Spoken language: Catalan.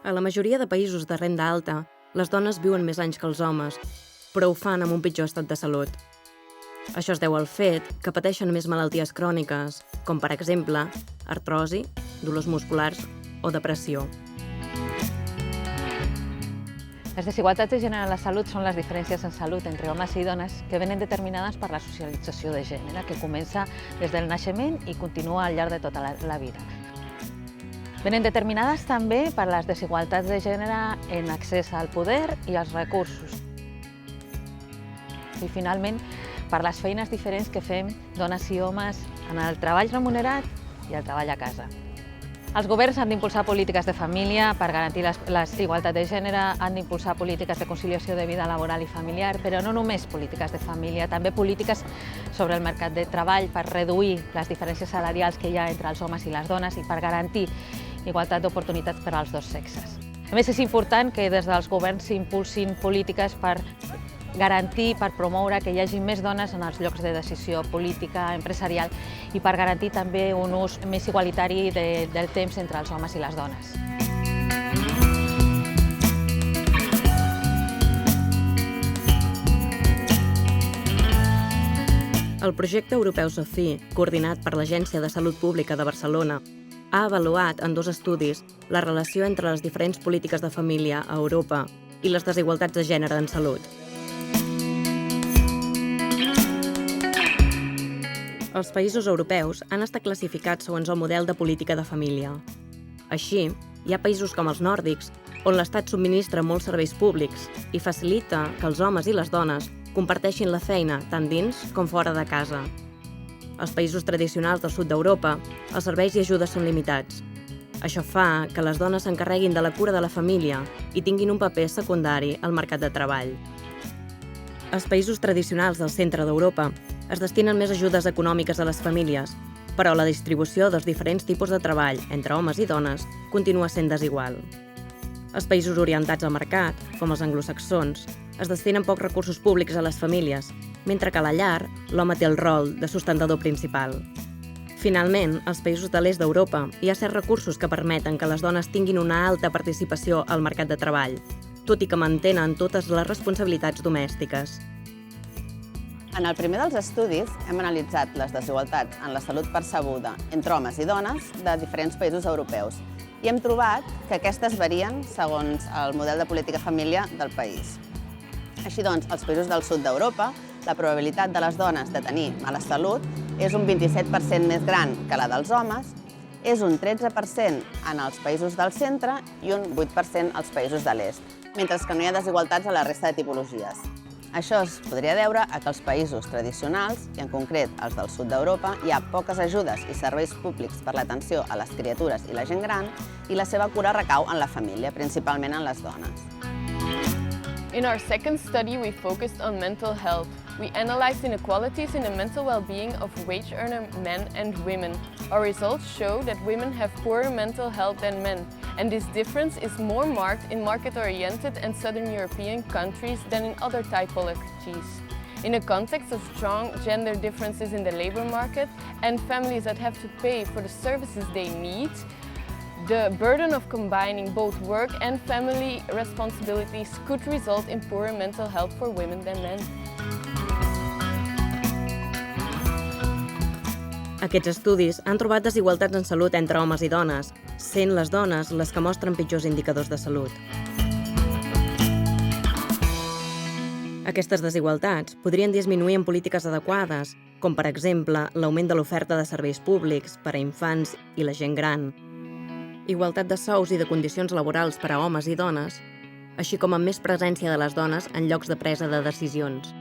A la majoria de països de renda alta, les dones viuen més anys que els homes, però ho fan amb un pitjor estat de salut. Això es deu al fet que pateixen més malalties cròniques, com per exemple artrosi, dolors musculars o depressió. Les desigualtats de gènere en la salut són les diferències en salut entre homes i dones que venen determinades per la socialització de gènere, que comença des del naixement i continua al llarg de tota la vida. Venen determinades també per les desigualtats de gènere en accés al poder i als recursos. I finalment, per les feines diferents que fem dones i homes en el treball remunerat i el treball a casa. Els governs han d'impulsar polítiques de família per garantir les igualtat de gènere, han d'impulsar polítiques de conciliació de vida laboral i familiar, però no només polítiques de família, també polítiques sobre el mercat de treball per reduir les diferències salarials que hi ha entre els homes i les dones i per garantir igualtat d'oportunitats per als dos sexes. A més, és important que des dels governs s'impulsin polítiques per garantir, per promoure que hi hagi més dones en els llocs de decisió política, empresarial i per garantir també un ús més igualitari del temps entre els homes i les dones. El projecte europeu SOFI, coordinat per l'Agència de Salut Pública de Barcelona, ha avaluat en 2 estudis la relació entre les diferents polítiques de família a Europa i les desigualtats de gènere en salut. Els països europeus han estat classificats segons el model de política de família. Així, hi ha països com els nòrdics, on l'Estat subministra molts serveis públics i facilita que els homes i les dones comparteixin la feina tant dins com fora de casa. Als països tradicionals del sud d'Europa, els serveis i ajudes són limitats. Això fa que les dones s'encarreguin de la cura de la família i tinguin un paper secundari al mercat de treball. Als països tradicionals del centre d'Europa es destinen més ajudes econòmiques a les famílies, però la distribució dels diferents tipus de treball entre homes i dones continua sent desigual. Als països orientats al mercat, com els anglosaxons, es destinen pocs recursos públics a les famílies, mentre que a la llar l'home té el rol de sustentador principal. Finalment, als països de l'est d'Europa hi ha certs recursos que permeten que les dones tinguin una alta participació al mercat de treball, tot i que mantenen totes les responsabilitats domèstiques. En el primer dels estudis hem analitzat les desigualtats en la salut percebuda entre homes i dones de diferents països europeus i hem trobat que aquestes varien segons el model de política família del país. Així doncs, als països del sud d'Europa, la probabilitat de les dones de tenir mala salut és un 27% més gran que la dels homes, és un 13% en els països del centre i un 8% als països de l'est, mentre que no hi ha desigualtats a la resta de tipologies. Això es podria deure a que als països tradicionals, i en concret els del sud d'Europa, hi ha poques ajudes i serveis públics per l'atenció a les criatures i la gent gran i la seva cura recau en la família, principalment en les dones. In our second study, we focused on mental health. We analyzed inequalities in the mental well-being of wage earner men and women. Our results show that women have poorer mental health than men, and this difference is more marked in market-oriented and Southern European countries than in other typologies. In a context of strong gender differences in the labor market and families that have to pay for the services they need, the burden of combining both work and family responsibilities could result in poorer mental health for women than men. Aquests estudis han trobat desigualtats en salut entre homes i dones, sent les dones les que mostren pitjors indicadors de salut. Aquestes desigualtats podrien disminuir amb polítiques adequades, com per exemple l'augment de l'oferta de serveis públics per a infants i la gent gran, igualtat de sous i de condicions laborals per a homes i dones, així com amb més presència de les dones en llocs de presa de decisions.